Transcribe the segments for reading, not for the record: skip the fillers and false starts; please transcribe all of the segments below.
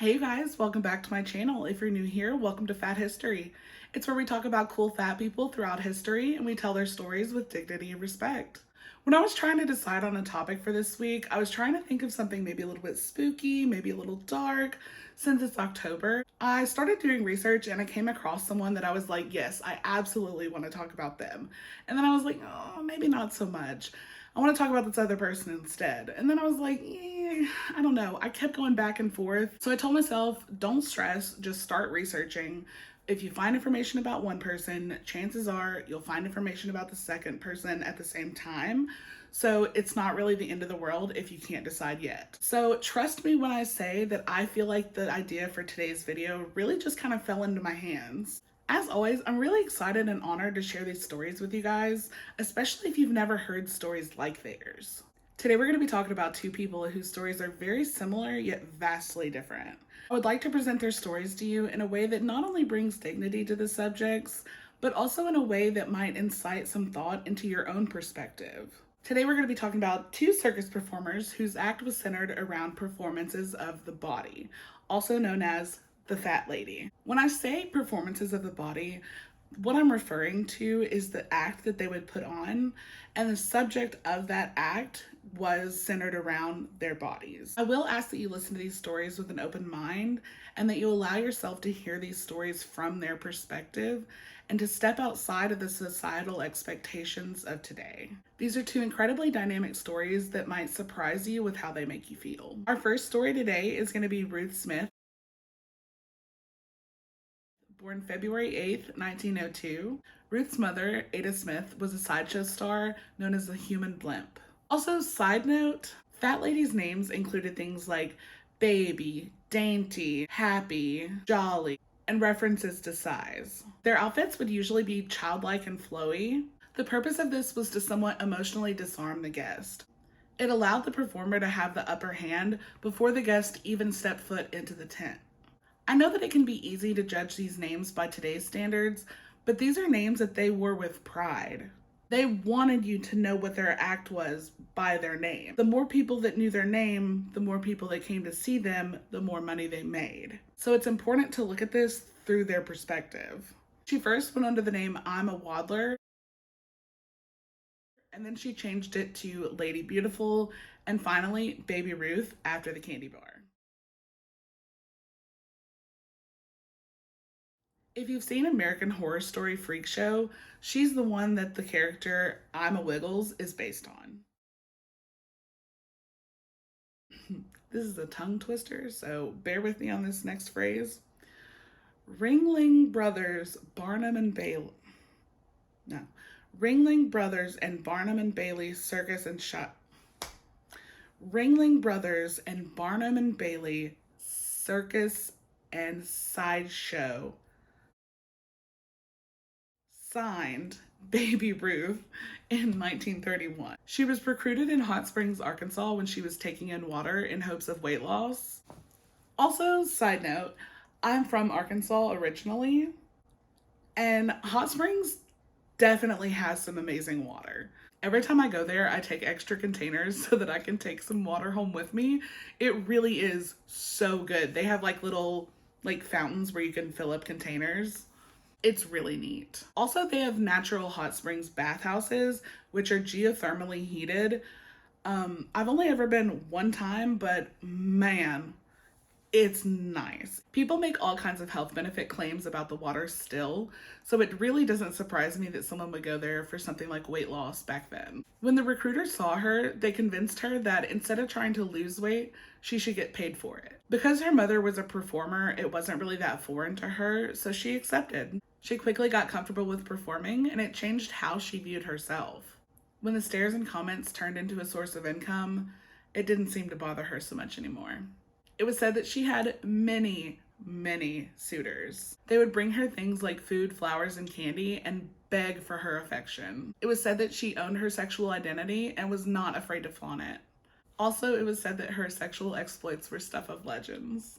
Hey guys, welcome back to my channel. If you're new here, welcome to Fat History. It's where we talk about cool fat people throughout history and we tell their stories with dignity and respect. When I was trying to decide on a topic for this week, I was trying to think of something maybe a little bit spooky, maybe a little dark. Since it's October, I started doing research and I came across someone that I was like, yes, I absolutely want to talk about them. And then I was like, oh, maybe not so much. I want to talk about this other person instead. And then I was like, I don't know. I kept going back and forth. So I told myself, don't stress, just start researching. If you find information about one person, chances are you'll find information about the second person at the same time. So it's not really the end of the world if you can't decide yet. So trust me when I say that I feel like the idea for today's video really just kind of fell into my hands. As always, I'm really excited and honored to share these stories with you guys, especially if you've never heard stories like theirs. Today we're going to be talking about two people whose stories are very similar yet vastly different. I would like to present their stories to you in a way that not only brings dignity to the subjects, but also in a way that might incite some thought into your own perspective. Today we're going to be talking about two circus performers whose act was centered around performances of the body, also known as the fat lady. When I say performances of the body, what I'm referring to is the act that they would put on, and the subject of that act was centered around their bodies. I will ask that you listen to these stories with an open mind and that you allow yourself to hear these stories from their perspective and to step outside of the societal expectations of today. These are two incredibly dynamic stories that might surprise you with how they make you feel. Our first story today is going to be Ruth Smith. Born February 8th, 1902, Ruth's mother, Ada Smith, was a sideshow star known as the Human Blimp. Also, side note, fat ladies' names included things like baby, dainty, happy, jolly, and references to size. Their outfits would usually be childlike and flowy. The purpose of this was to somewhat emotionally disarm the guest. It allowed the performer to have the upper hand before the guest even stepped foot into the tent. I know that it can be easy to judge these names by today's standards, but these are names that they wore with pride. They wanted you to know what their act was by their name. The more people that knew their name, the more people that came to see them, the more money they made. So it's important to look at this through their perspective. She first went under the name I'm a Waddler, and then she changed it to Lady Beautiful, and finally Baby Ruth after the candy bar. If you've seen American Horror Story Freak Show, she's the one that the character I'm a Wiggles is based on. This is a tongue twister, so bear with me on this next phrase. Ringling Brothers, Barnum and Bailey. No. Ringling Brothers and Barnum and Bailey Circus and Shop. Ringling Brothers and Barnum and Bailey Circus and Sideshow. Signed Baby Ruth in 1931. She was recruited in Hot Springs, Arkansas when she was taking in water in hopes of weight loss. Also, side note, I'm from Arkansas originally, and Hot Springs definitely has some amazing water. Every time I go there, I take extra containers so that I can take some water home with me. It really is so good. They have like little fountains where you can fill up containers. It's really neat. Also, they have natural hot springs bathhouses, which are geothermally heated. I've only ever been one time, but man, it's nice. People make all kinds of health benefit claims about the water still, so it really doesn't surprise me that someone would go there for something like weight loss back then. When the recruiters saw her, they convinced her that instead of trying to lose weight, she should get paid for it. Because her mother was a performer, it wasn't really that foreign to her, so she accepted. She quickly got comfortable with performing, and it changed how she viewed herself. When the stares and comments turned into a source of income, it didn't seem to bother her so much anymore. It was said that she had many suitors. They would bring her things like food, flowers, and candy and beg for her affection. It was said that she owned her sexual identity and was not afraid to flaunt it. Also, it was said that her sexual exploits were stuff of legends.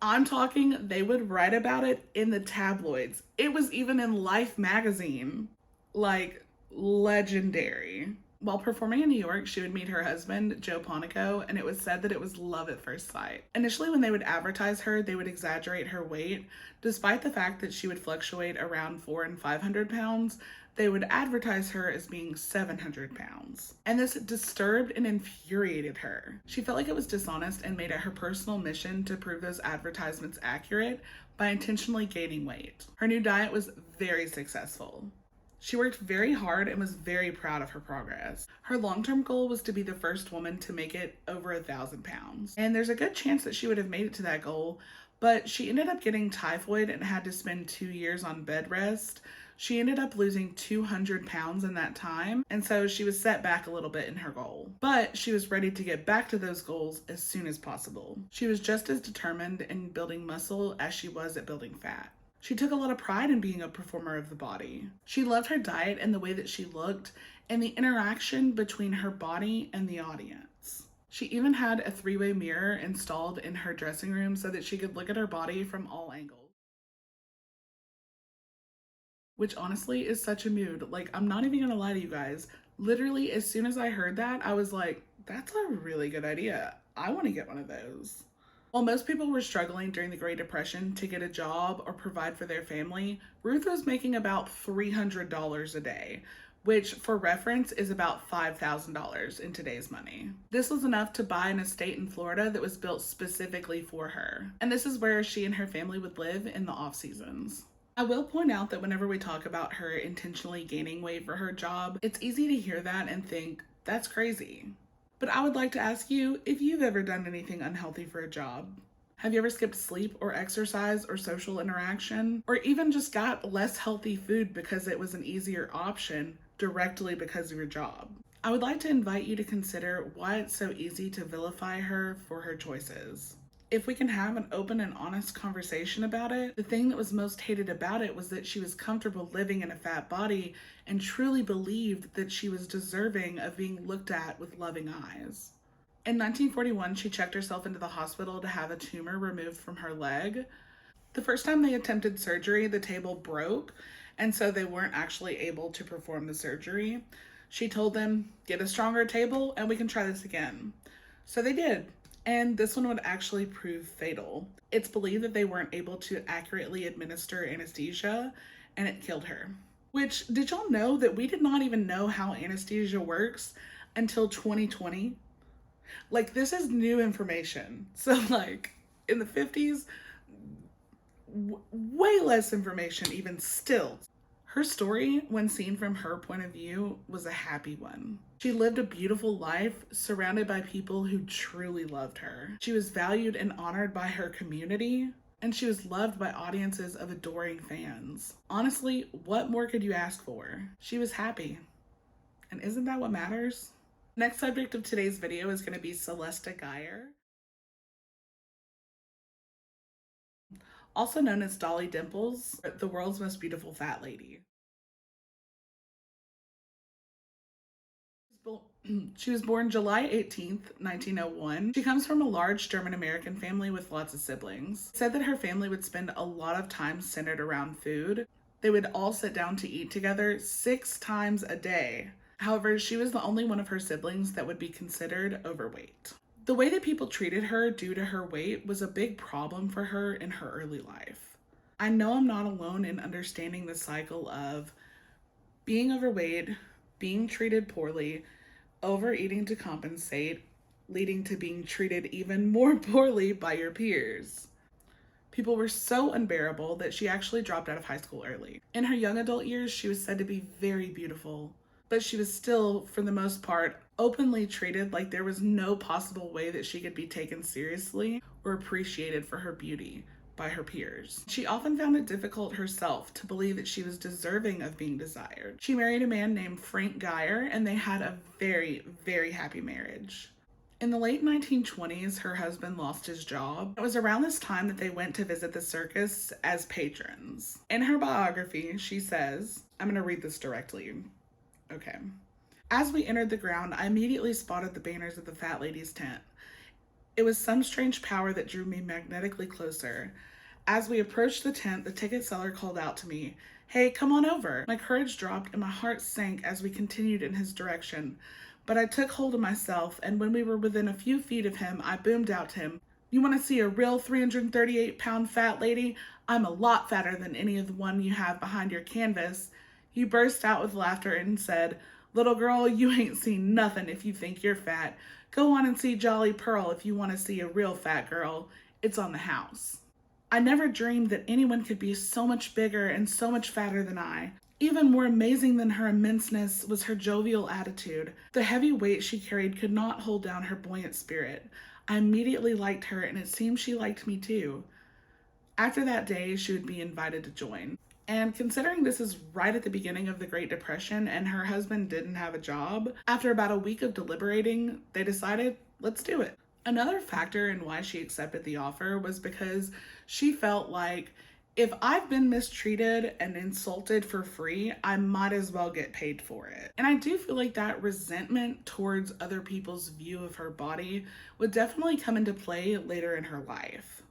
I'm talking, they would write about it in the tabloids. It was even in Life magazine. Like, legendary. While performing in New York, she would meet her husband, Joe Ponico, and it was said that it was love at first sight. Initially, when they would advertise her, they would exaggerate her weight. Despite the fact that she would fluctuate around 400 and 500 pounds, they would advertise her as being 700 pounds. And this disturbed and infuriated her. She felt like it was dishonest and made it her personal mission to prove those advertisements accurate by intentionally gaining weight. Her new diet was very successful. She worked very hard and was very proud of her progress. Her long-term goal was to be the first woman to make it over 1,000 pounds. And there's a good chance that she would have made it to that goal, but she ended up getting typhoid and had to spend 2 years on bed rest. She ended up losing 200 pounds in that time, and so she was set back a little bit in her goal. But she was ready to get back to those goals as soon as possible. She was just as determined in building muscle as she was at building fat. She took a lot of pride in being a performer of the body. She loved her diet and the way that she looked and the interaction between her body and the audience. She even had a 3-way mirror installed in her dressing room so that she could look at her body from all angles. Which honestly is such a mood. Like, I'm not even gonna lie to you guys. Literally, as soon as I heard that, I was like, that's a really good idea. I wanna get one of those. While most people were struggling during the Great Depression to get a job or provide for their family, Ruth was making about $300 a day, which for reference is about $5,000 in today's money. This was enough to buy an estate in Florida that was built specifically for her. And this is where she and her family would live in the off seasons. I will point out that whenever we talk about her intentionally gaining weight for her job, it's easy to hear that and think, that's crazy. But I would like to ask you if you've ever done anything unhealthy for a job. Have you ever skipped sleep or exercise or social interaction? Or even just got less healthy food because it was an easier option directly because of your job? I would like to invite you to consider why it's so easy to vilify her for her choices. If we can have an open and honest conversation about it, the thing that was most hated about it was that she was comfortable living in a fat body and truly believed that she was deserving of being looked at with loving eyes. In 1941, she checked herself into the hospital to have a tumor removed from her leg. The first time they attempted surgery, the table broke, and so they weren't actually able to perform the surgery. She told them, get a stronger table and we can try this again. So they did. And this one would actually prove fatal. It's believed that they weren't able to accurately administer anesthesia, and it killed her. Which, did y'all know that we did not even know how anesthesia works until 2020? Like, this is new information. So, like, in the 50s, way less information even still. Her story, when seen from her point of view, was a happy one. She lived a beautiful life surrounded by people who truly loved her. She was valued and honored by her community, and she was loved by audiences of adoring fans. Honestly, what more could you ask for? She was happy. And isn't that what matters? Next subject of today's video is going to be Celestia Geyer, also known as Dolly Dimples, the world's most beautiful fat lady. She was born July 18th, 1901. She comes from a large German-American family with lots of siblings. It said that her family would spend a lot of time centered around food. They would all sit down to eat together 6 times a day. However, she was the only one of her siblings that would be considered overweight. The way that people treated her due to her weight was a big problem for her in her early life. I know I'm not alone in understanding the cycle of being overweight, being treated poorly, overeating to compensate, leading to being treated even more poorly by your peers. People were so unbearable that she actually dropped out of high school early. In her young adult years, she was said to be very beautiful, but she was still, for the most part, openly treated like there was no possible way that she could be taken seriously or appreciated for her beauty by her peers. She often found it difficult herself to believe that she was deserving of being desired. She married a man named Frank Geyer, and they had a very, very happy marriage. In the late 1920s, her husband lost his job. It was around this time that they went to visit the circus as patrons. In her biography, she says, I'm going to read this directly. Okay. As we entered the ground, I immediately spotted the banners of the fat lady's tent. It was some strange power that drew me magnetically closer. As we approached the tent, the ticket seller called out to me, "Hey, come on over." My courage dropped and my heart sank as we continued in his direction. But I took hold of myself, and when we were within a few feet of him, I boomed out to him, "You want to see a real 338-pound fat lady? I'm a lot fatter than any of the one you have behind your canvas." He burst out with laughter and said, "Little girl, you ain't seen nothing if you think you're fat. Go on and see Jolly Pearl if you want to see a real fat girl. It's on the house." I never dreamed that anyone could be so much bigger and so much fatter than I. Even more amazing than her immenseness was her jovial attitude. The heavy weight she carried could not hold down her buoyant spirit. I immediately liked her, and it seemed she liked me too. After that day, she would be invited to join. And considering this is right at the beginning of the Great Depression and her husband didn't have a job, after about a week of deliberating, they decided, let's do it. Another factor in why she accepted the offer was because she felt like, if I've been mistreated and insulted for free, I might as well get paid for it. And I do feel like that resentment towards other people's view of her body would definitely come into play later in her life.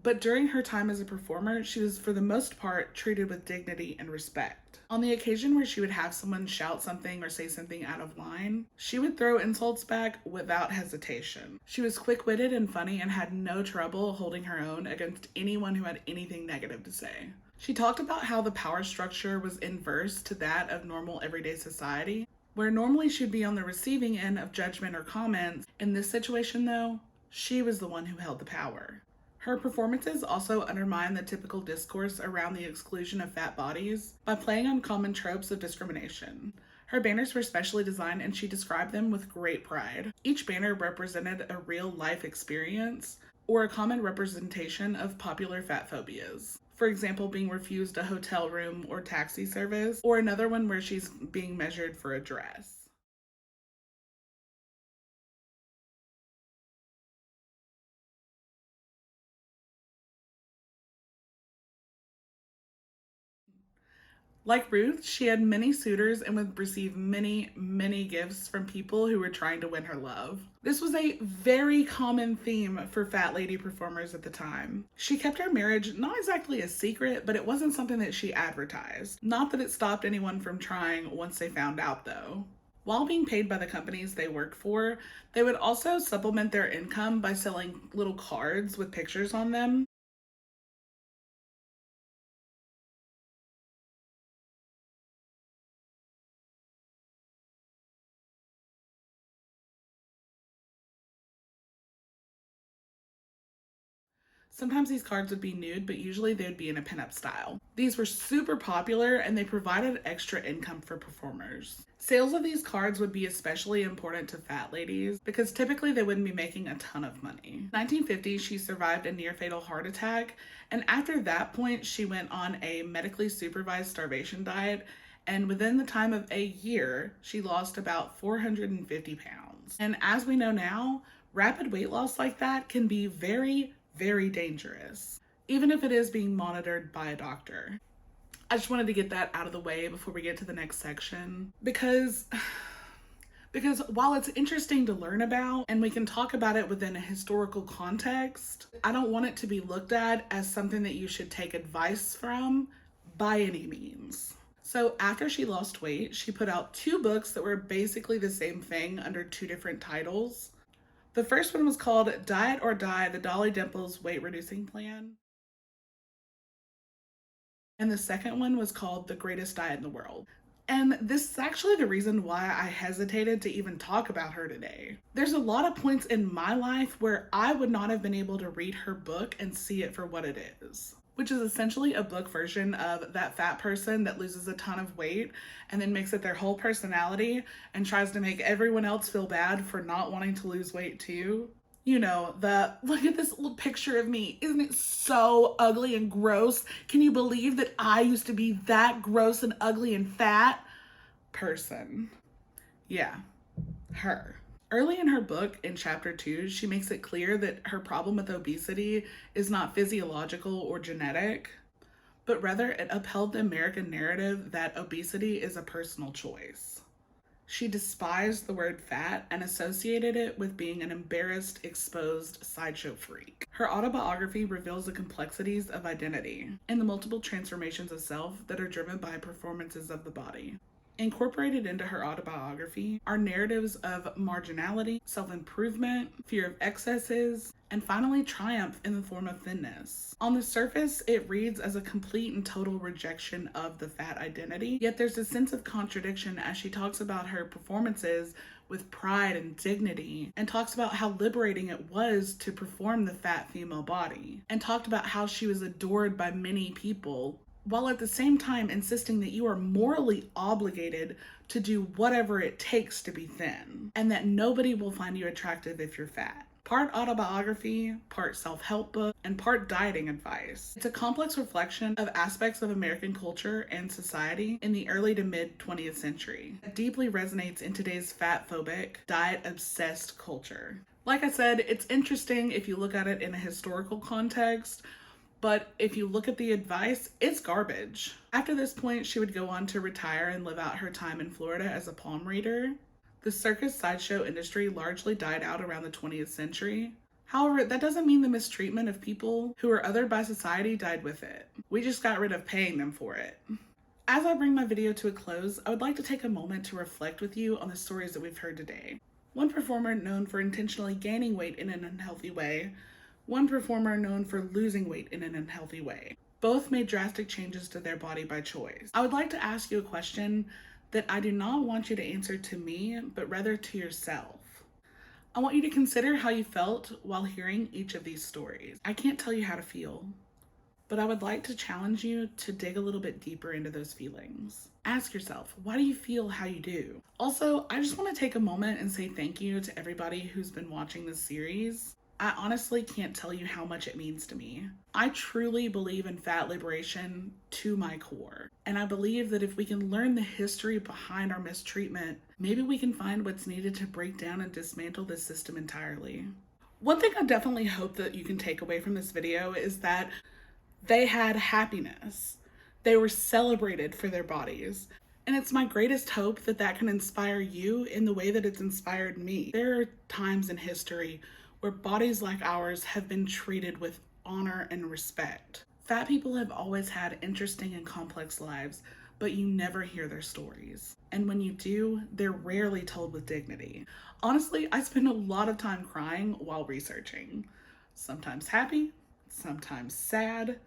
But during her time as a performer, she was for the most part treated with dignity and respect. On the occasion where she would have someone shout something or say something out of line, she would throw insults back without hesitation. She was quick-witted and funny and had no trouble holding her own against anyone who had anything negative to say. She talked about how the power structure was inverse to that of normal everyday society, where normally she'd be on the receiving end of judgment or comments. In this situation, though, she was the one who held the power. Her performances also undermine the typical discourse around the exclusion of fat bodies by playing on common tropes of discrimination. Her banners were specially designed and she described them with great pride. Each banner represented a real life experience or a common representation of popular fat phobias. For example, being refused a hotel room or taxi service, or another one where she's being measured for a dress. Like Ruth, she had many suitors and would receive many, many gifts from people who were trying to win her love. This was a very common theme for fat lady performers at the time. She kept her marriage not exactly a secret, but it wasn't something that she advertised. Not that it stopped anyone from trying once they found out, though. While being paid by the companies they worked for, they would also supplement their income by selling little cards with pictures on them. Sometimes these cards would be nude, but usually they would be in a pinup style. These were super popular and they provided extra income for performers. Sales of these cards would be especially important to fat ladies because typically they wouldn't be making a ton of money. In 1950, she survived a near fatal heart attack, and after that point, she went on a medically supervised starvation diet. And within the time of a year, she lost about 450 pounds. And as we know now, rapid weight loss like that can be very, very dangerous, even if it is being monitored by a doctor. I just wanted to get that out of the way before we get to the next section because while it's interesting to learn about and we can talk about it within a historical context, I don't want it to be looked at as something that you should take advice from by any means. So after she lost weight, she put out two books that were basically the same thing under two different titles. The first one was called Diet or Die, the Dolly Dimples Weight Reducing Plan. And the second one was called The Greatest Diet in the World. And this is actually the reason why I hesitated to even talk about her today. There's a lot of points in my life where I would not have been able to read her book and see it for what it is, which is essentially a book version of that fat person that loses a ton of weight and then makes it their whole personality and tries to make everyone else feel bad for not wanting to lose weight too. You know, the look at this little picture of me. Isn't it so ugly and gross? Can you believe that I used to be that gross and ugly and fat person? Yeah, her. Early in her book, in chapter 2, she makes it clear that her problem with obesity is not physiological or genetic, but rather it upheld the American narrative that obesity is a personal choice. She despised the word fat and associated it with being an embarrassed, exposed sideshow freak. Her autobiography reveals the complexities of identity and the multiple transformations of self that are driven by performances of the body. Incorporated into her autobiography are narratives of marginality, self-improvement, fear of excesses, and finally triumph in the form of thinness. On the surface, it reads as a complete and total rejection of the fat identity, yet there's a sense of contradiction as she talks about her performances with pride and dignity, and talks about how liberating it was to perform the fat female body, and talked about how she was adored by many people, while at the same time insisting that you are morally obligated to do whatever it takes to be thin, and that nobody will find you attractive if you're fat. Part autobiography, part self-help book, and part dieting advice. It's a complex reflection of aspects of American culture and society in the early to mid 20th century that deeply resonates in today's fat-phobic, diet-obsessed culture. Like I said, it's interesting if you look at it in a historical context, but if you look at the advice, it's garbage. After this point, she would go on to retire and live out her time in Florida as a palm reader. The circus sideshow industry largely died out around the 20th century. However, that doesn't mean the mistreatment of people who were othered by society died with it. We just got rid of paying them for it. As I bring my video to a close, I would like to take a moment to reflect with you on the stories that we've heard today. One performer known for intentionally gaining weight in an unhealthy way, one performer known for losing weight in an unhealthy way. Both made drastic changes to their body by choice. I would like to ask you a question that I do not want you to answer to me, but rather to yourself. I want you to consider how you felt while hearing each of these stories. I can't tell you how to feel, but I would like to challenge you to dig a little bit deeper into those feelings. Ask yourself, why do you feel how you do? Also, I just want to take a moment and say thank you to everybody who's been watching this series. I honestly can't tell you how much it means to me. I truly believe in fat liberation to my core. And I believe that if we can learn the history behind our mistreatment, maybe we can find what's needed to break down and dismantle this system entirely. One thing I definitely hope that you can take away from this video is that they had happiness. They were celebrated for their bodies. And it's my greatest hope that that can inspire you in the way that it's inspired me. There are times in history where bodies like ours have been treated with honor and respect. Fat people have always had interesting and complex lives, but you never hear their stories. And when you do, they're rarely told with dignity. Honestly, I spend a lot of time crying while researching. Sometimes happy, sometimes sad,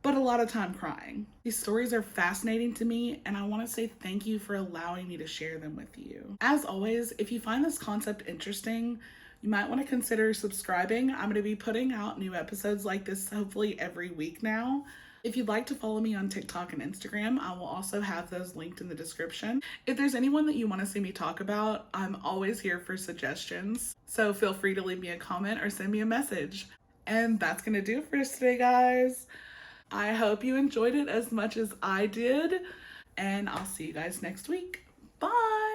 but a lot of time crying. These stories are fascinating to me, and I want to say thank you for allowing me to share them with you. As always, if you find this concept interesting, you might want to consider subscribing. I'm going to be putting out new episodes like this hopefully every week now. If you'd like to follow me on TikTok and Instagram, I will also have those linked in the description. If there's anyone that you want to see me talk about, I'm always here for suggestions. So feel free to leave me a comment or send me a message. And that's going to do it for us today, guys. I hope you enjoyed it as much as I did, and I'll see you guys next week. Bye!